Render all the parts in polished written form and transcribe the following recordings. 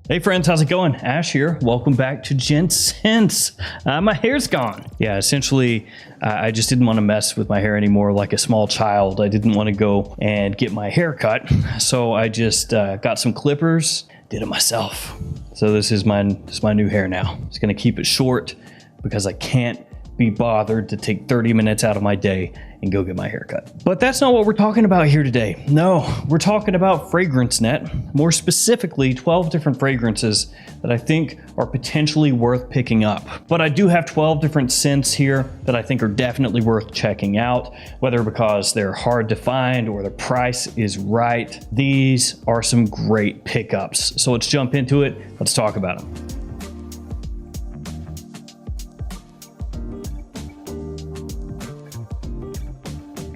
Hey friends, how's it going? Ash here. Welcome back to Gents. My hair's gone. Yeah, essentially, I just didn't want to mess with my hair anymore like a small child. I didn't want to go and get my hair cut. So I just got some clippers, did it myself. So this is my new hair now. Just gonna keep it short because I can't be bothered to take 30 minutes out of my day and go get my hair cut. But that's not what we're talking about here today. No, we're talking about FragranceNet, more specifically 12 different fragrances that I think are potentially worth picking up. But I do have 12 different scents here that I think are definitely worth checking out, whether because they're hard to find or the price is right. These are some great pickups. So let's jump into it. Let's talk about them.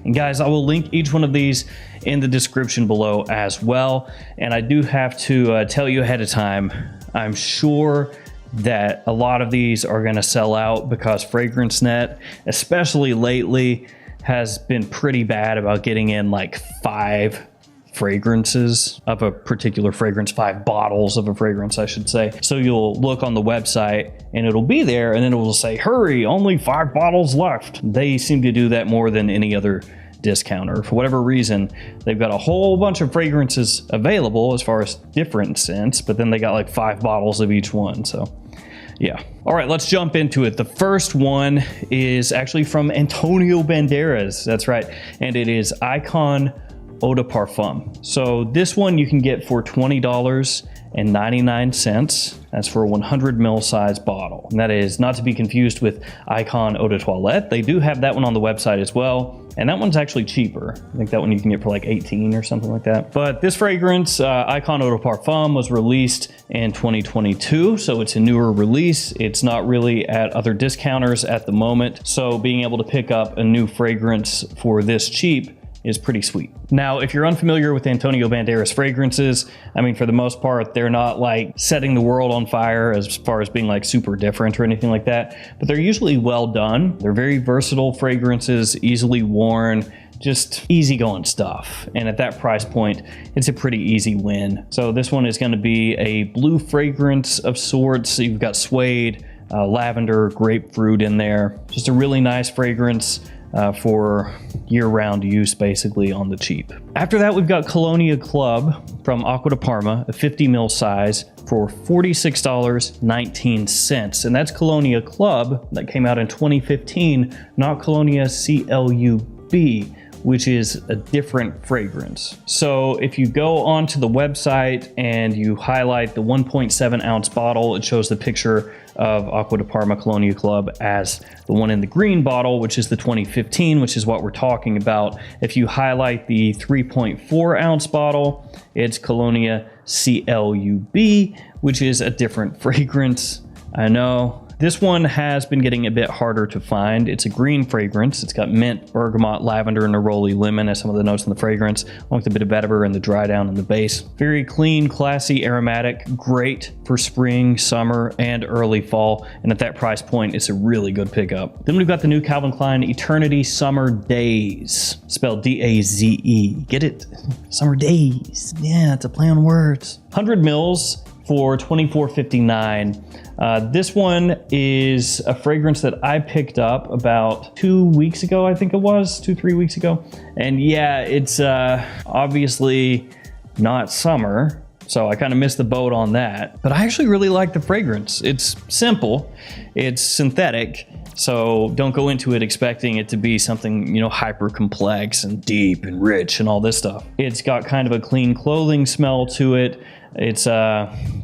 And guys, I will link each one of these in the description below as well. And I do have to tell you ahead of time, I'm sure that a lot of these are going to sell out because FragranceNet, especially lately, has been pretty bad about getting in like 5 fragrances of a particular fragrance, 5 bottles of a fragrance, I should say. So you'll look on the website and it'll be there and then it will say, hurry, only 5 bottles left. They seem to do that more than any other discounter. For whatever reason, they've got a whole bunch of fragrances available as far as different scents, but then they got like 5 bottles of each one. So yeah. All right, let's jump into it. The first one is actually from Antonio Banderas. That's right. And it is Icon Eau de Parfum. So this one you can get for $20.99. That's for a 100 ml size bottle. And that is not to be confused with Icon Eau de Toilette. They do have that one on the website as well. And that one's actually cheaper. I think that one you can get for like 18 or something like that. But this fragrance, Icon Eau de Parfum, was released in 2022. So it's a newer release. It's not really at other discounters at the moment. So being able to pick up a new fragrance for this cheap is pretty sweet. Now, if you're unfamiliar with Antonio Banderas fragrances, I mean, for the most part, they're not like setting the world on fire as far as being like super different or anything like that, but they're usually well done. They're very versatile fragrances, easily worn, just easygoing stuff. And at that price point, it's a pretty easy win. So this one is going to be a blue fragrance of sorts. You've got suede, lavender, grapefruit in there. Just a really nice fragrance for year-round use, basically on the cheap. After that, we've got Colonia Club from Aqua de Parma, a 50 ml size for $46.19. And that's Colonia Club that came out in 2015, not Colonia CLUB, which is a different fragrance. So if you go onto the website and you highlight the 1.7 ounce bottle, it shows the picture of Aqua de Parma Colonia Club as the one in the green bottle, which is the 2015, which is what we're talking about. If you highlight the 3.4 ounce bottle, it's Colonia CLUB, which is a different fragrance. I know. This one has been getting a bit harder to find. It's a green fragrance. It's got mint, bergamot, lavender, and neroli lemon as some of the notes in the fragrance, along with a bit of vetiver and the dry down in the base. Very clean, classy, aromatic, great for spring, summer, and early fall. And at that price point, it's a really good pickup. Then we've got the new Calvin Klein Eternity Summer Daze, spelled D-A-Z-E. Get it? Summer Daze. Yeah, it's a play on words. 100 mils for $24.59. This one is a fragrance that I picked up about 2 weeks ago, I think it was, 2-3 weeks ago. And yeah, it's obviously not summer, so I kind of missed the boat on that. But I actually really like the fragrance. It's simple, it's synthetic, so don't go into it expecting it to be something, you know, hyper complex and deep and rich and all this stuff. It's got kind of a clean clothing smell to it. It's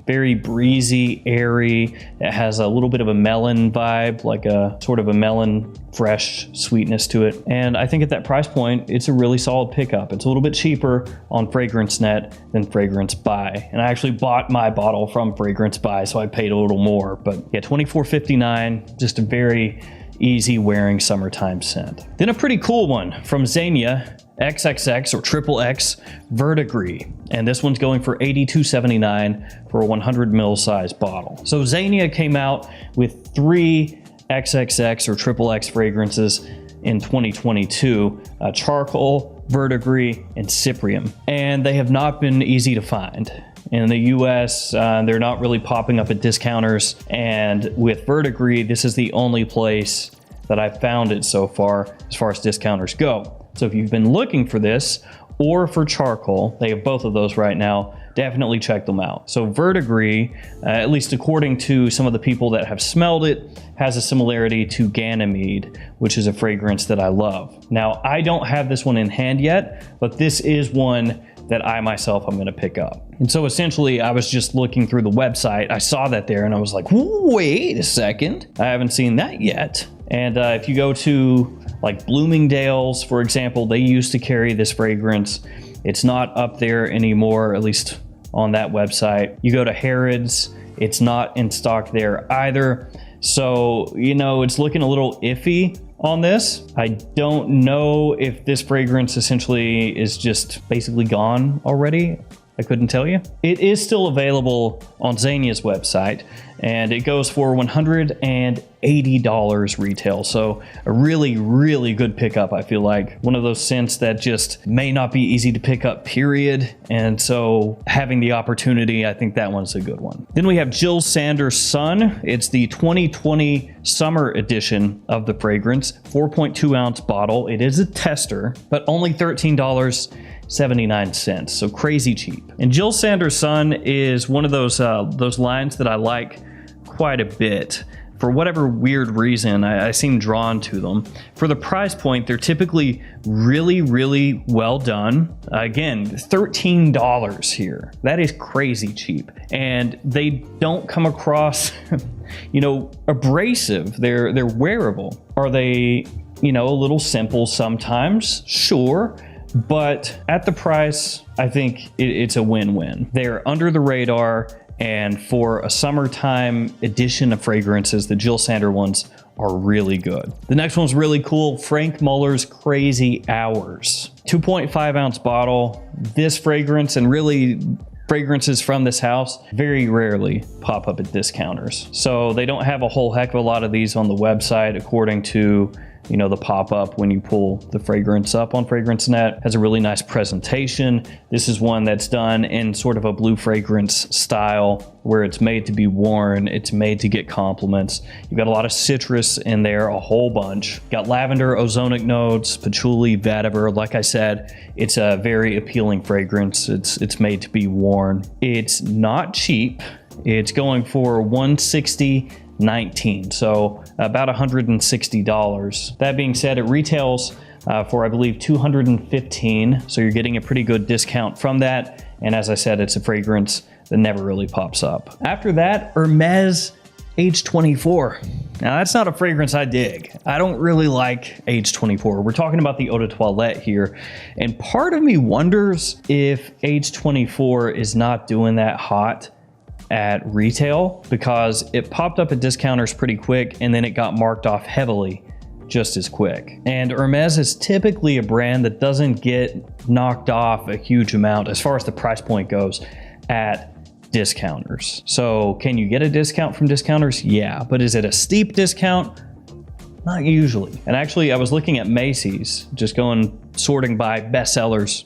very breezy, airy. It has a little bit of a melon vibe, like a sort of a melon fresh sweetness to it. And I think at that price point, it's a really solid pickup. It's a little bit cheaper on FragranceNet than Fragrance Buy. And I actually bought my bottle from Fragrance Buy, so I paid a little more. But yeah, $24.59, just a very easy wearing summertime scent. Then a pretty cool one from Zegna, XXX or XXX Verdigris, and this one's going for $82.79 for a 100 ml size bottle. So Zegna came out with 3 XXX or XXX fragrances in 2022, charcoal, verdigris, and cyprium, and they have not been easy to find. in the US. They're not really popping up at discounters. And with Verdigris, this is the only place that I've found it so far as discounters go. So if you've been looking for this or for charcoal, they have both of those right now, definitely check them out. So Verdigris, at least according to some of the people that have smelled it, has a similarity to Ganymede, which is a fragrance that I love. Now, I don't have this one in hand yet, but this is one that I myself am gonna pick up. And so essentially I was just looking through the website. I saw that there and I was like, wait a second, I haven't seen that yet. And if you go to like Bloomingdale's, for example, they used to carry this fragrance. It's not up there anymore, at least on that website. You go to Harrods, it's not in stock there either. So, you know, it's looking a little iffy on this. I don't know if this fragrance essentially is just basically gone already. I couldn't tell you. It is still available on Zegna's website, and it goes for $180 retail. So a really, really good pickup, I feel like. One of those scents that just may not be easy to pick up, period. And so having the opportunity, I think that one's a good one. Then we have Jill Sanders Sun. It's the 2020 summer edition of the fragrance, 4.2 ounce bottle. It is a tester, but only $13.79, so crazy cheap. And Jill Sanders Sun is one of those lines that I like quite a bit. For whatever weird reason, I seem drawn to them. For the price point, they're typically really, really well done. Again, $13 here. That is crazy cheap. And they don't come across, you know, abrasive. They're wearable. Are they, you know, a little simple sometimes? Sure. But at the price, I think it's a win-win. They're under the radar, and for a summertime edition of fragrances, the Jill Sander ones are really good. The next one's really cool, Frank Muller's Crazy Hours. 2.5 ounce bottle. This fragrance, and really fragrances from this house, very rarely pop up at discounters. So they don't have a whole heck of a lot of these on the website, according to, you know, the pop-up when you pull the fragrance up on FragranceNet. Has a really nice presentation. This is one that's done in sort of a blue fragrance style where it's made to be worn, it's made to get compliments. You've got a lot of citrus in there, a whole bunch. Got lavender, ozonic notes, patchouli, vetiver. Like I said, it's a very appealing fragrance. It's made to be worn. It's not cheap. It's going for $160.19, so about $160. That being said, it retails for, I believe, $215, so you're getting a pretty good discount from that. And as I said, it's a fragrance that never really pops up. After that, Hermes Age 24. Now, that's not a fragrance I dig. I don't really like Age 24. We're talking about the Eau de Toilette here, and part of me wonders if Age 24 is not doing that hot at retail, because it popped up at discounters pretty quick and then it got marked off heavily just as quick. And Hermes is typically a brand that doesn't get knocked off a huge amount as far as the price point goes at discounters. So can you get a discount from discounters? Yeah, but is it a steep discount? Not usually. And actually, I was looking at Macy's, just sorting by bestsellers,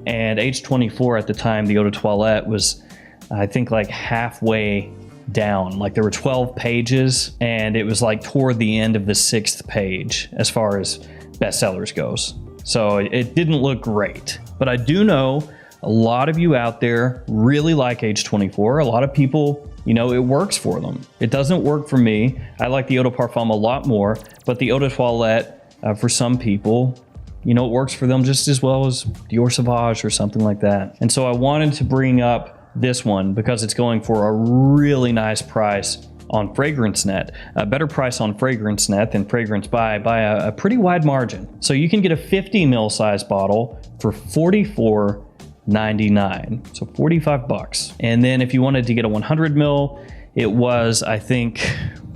and Age 24 at the time, the Eau de Toilette, was, I think, like halfway down. Like there were 12 pages and it was like toward the end of the 6th page as far as bestsellers goes. So it didn't look great, but I do know a lot of you out there really like Age 24. A lot of people, you know, it works for them. It doesn't work for me. I like the Eau de Parfum a lot more, but the Eau de Toilette, for some people, you know, it works for them just as well as Dior Sauvage or something like that. And so I wanted to bring up this one because it's going for a really nice price on FragranceNet, a better price on FragranceNet than Fragrance by a pretty wide margin. So you can get a 50 ml size bottle for $44.99, so 45 bucks. And then if you wanted to get a 100 ml, it was, I think,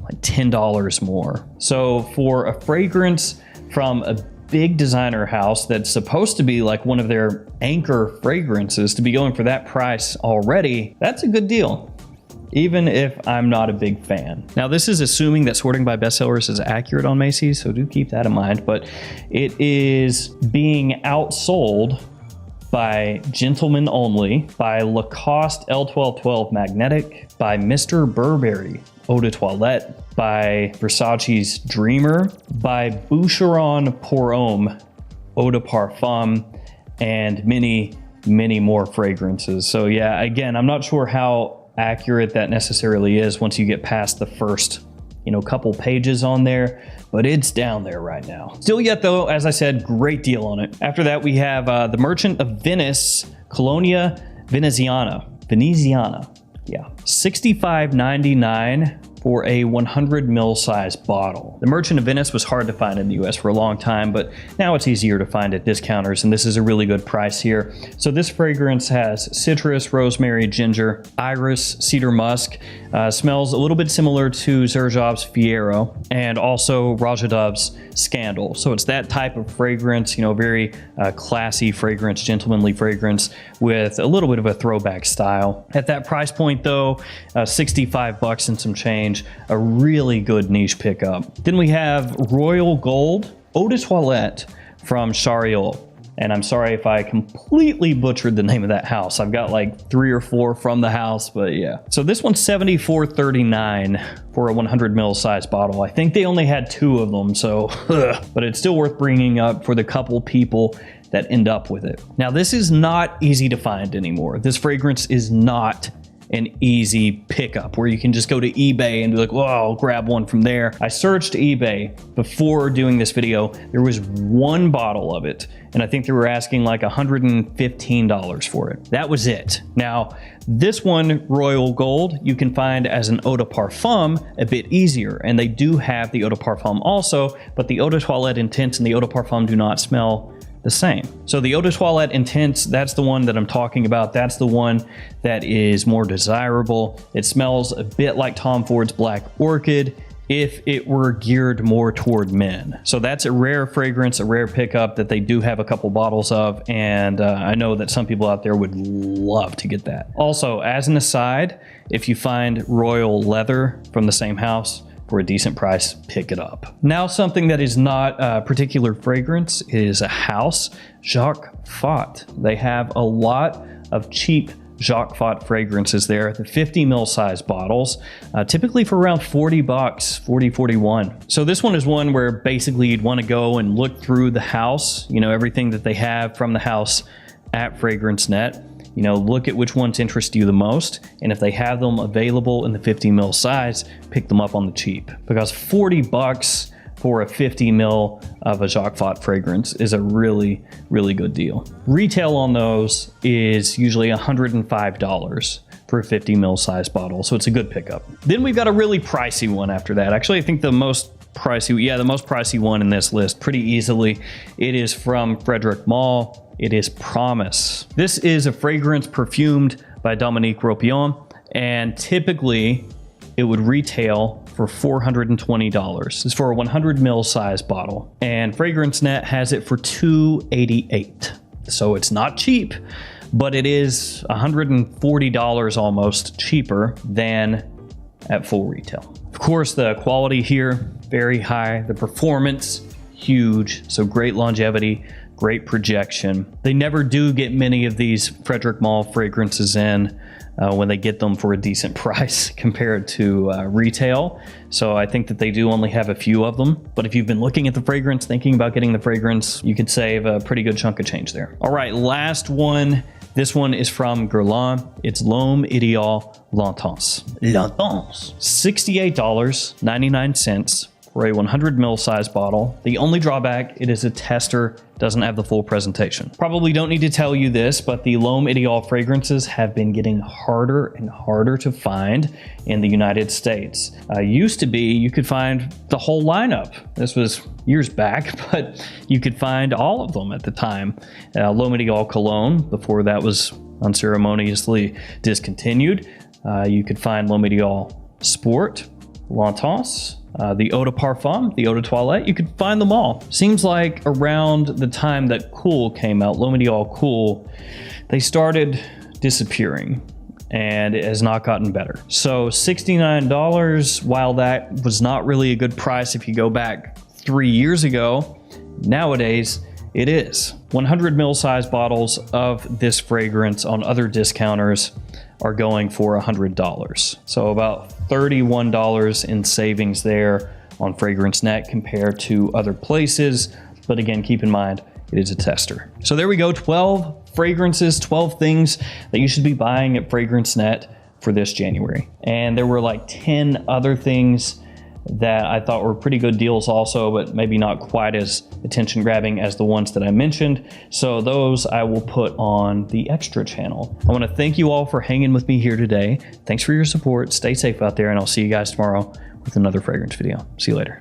like $10 more. So for a fragrance from a big designer house that's supposed to be like one of their anchor fragrances, to be going for that price already, that's a good deal, even if I'm not a big fan. Now, this is assuming that sorting by bestsellers is accurate on Macy's, so do keep that in mind, but it is being outsold by Gentlemen Only, by Lacoste L1212 Magnetic, by Mr. Burberry Eau de Toilette, by Versace's Dreamer, by Boucheron Pour Homme Eau de Parfum, and many more fragrances. So yeah, again, I'm not sure how accurate that necessarily is once you get past the first, couple pages on there, but it's down there right now. Still yet though, as I said, great deal on it. After that, we have the Merchant of Venice Colonia Veneziana, yeah, $65.99 for a 100 ml size bottle. The Merchant of Venice was hard to find in the US for a long time, but now it's easier to find at discounters, and this is a really good price here. So this fragrance has citrus, rosemary, ginger, iris, cedar musk, smells a little bit similar to Xerjoff's Fiero, and also Rajadov's Scandal. So it's that type of fragrance, very classy fragrance, gentlemanly fragrance with a little bit of a throwback style. At that price point though, 65 bucks and some change, a really good niche pickup. Then we have Royal Gold Eau de Toilette from Chariot. And I'm sorry if I completely butchered the name of that house. I've got like 3 or 4 from the house, but yeah. So this one's $74.39 for a 100 ml size bottle. I think they only had 2 of them, so but it's still worth bringing up for the couple people that end up with it. Now this is not easy to find anymore. This fragrance is not an easy pickup where you can just go to eBay and be like, well, I'll grab one from there. I searched eBay before doing this video. There was 1 bottle of it, and I think they were asking like $115 for it. That was it. Now, this one, Royal Gold, you can find as an Eau de Parfum a bit easier, and they do have the Eau de Parfum also, but the Eau de Toilette Intense and the Eau de Parfum do not smell the same. So the Eau de Toilette Intense, that's the one that I'm talking about. That's the one that is more desirable. It smells a bit like Tom Ford's Black Orchid if it were geared more toward men. So that's a rare fragrance, a rare pickup that they do have a couple bottles of, and I know that some people out there would love to get that. Also, as an aside, if you find Royal Leather from the same house for a decent price, pick it up. Now, something that is not a particular fragrance is a house, Jackpot. They have a lot of cheap Jackpot fragrances there, the 50 ml size bottles, typically for around 40 bucks, 40, 41. So this one is one where basically you'd want to go and look through the house, everything that they have from the house at FragranceNet. Look at which ones interest you the most, and if they have them available in the 50 ml size, pick them up on the cheap, because 40 bucks for a 50 ml of a Jackpot fragrance is a really, really good deal. Retail on those is usually $105 for a 50 ml size bottle, so it's a good pickup. Then we've got a really pricey one after that. Actually, I think the most pricey one in this list pretty easily. It is from Frederic Malle. It is Promise. This is a fragrance perfumed by Dominique Ropion, and typically it would retail for $420. It's for a 100 ml size bottle, and FragranceNet has it for $288. So it's not cheap, but it is $140 almost cheaper than at full retail. Of course, the quality here, very high. The performance, huge. So great longevity, great projection. They never do get many of these Frederic Malle fragrances in when they get them for a decent price compared to retail. So I think that they do only have a few of them. But if you've been looking at the fragrance, thinking about getting the fragrance, you could save a pretty good chunk of change there. All right, last one. This one is from Guerlain. It's L'Homme Idéal L'Intense. $68.99 for a 100 ml size bottle. The only drawback, it is a tester, doesn't have the full presentation. Probably don't need to tell you this, but the L'Homme Idéal fragrances have been getting harder and harder to find in the United States. Used to be, you could find the whole lineup. This was years back, but you could find all of them at the time. L'Homme Idéal Cologne, before that was unceremoniously discontinued. You could find L'Homme Idéal Sport, L'Intense, the Eau de Parfum, the Eau de Toilette, you could find them all. Seems like around the time that Cool came out, L'Homme Idéal Cool, they started disappearing, and it has not gotten better. So $69, while that was not really a good price if you go back 3 years ago, nowadays it is. 100 ml size bottles of this fragrance on other discounters are going for $100. So about $31 in savings there on FragranceNet compared to other places. But again, keep in mind, it is a tester. So there we go, 12 fragrances, 12 things that you should be buying at FragranceNet for this January. And there were like 10 other things that I thought were pretty good deals also, but maybe not quite as attention grabbing as the ones that I mentioned. So those I will put on the extra channel. I want to thank you all for hanging with me here today. Thanks for your support. Stay safe out there, and I'll see you guys tomorrow with another fragrance video. See you later.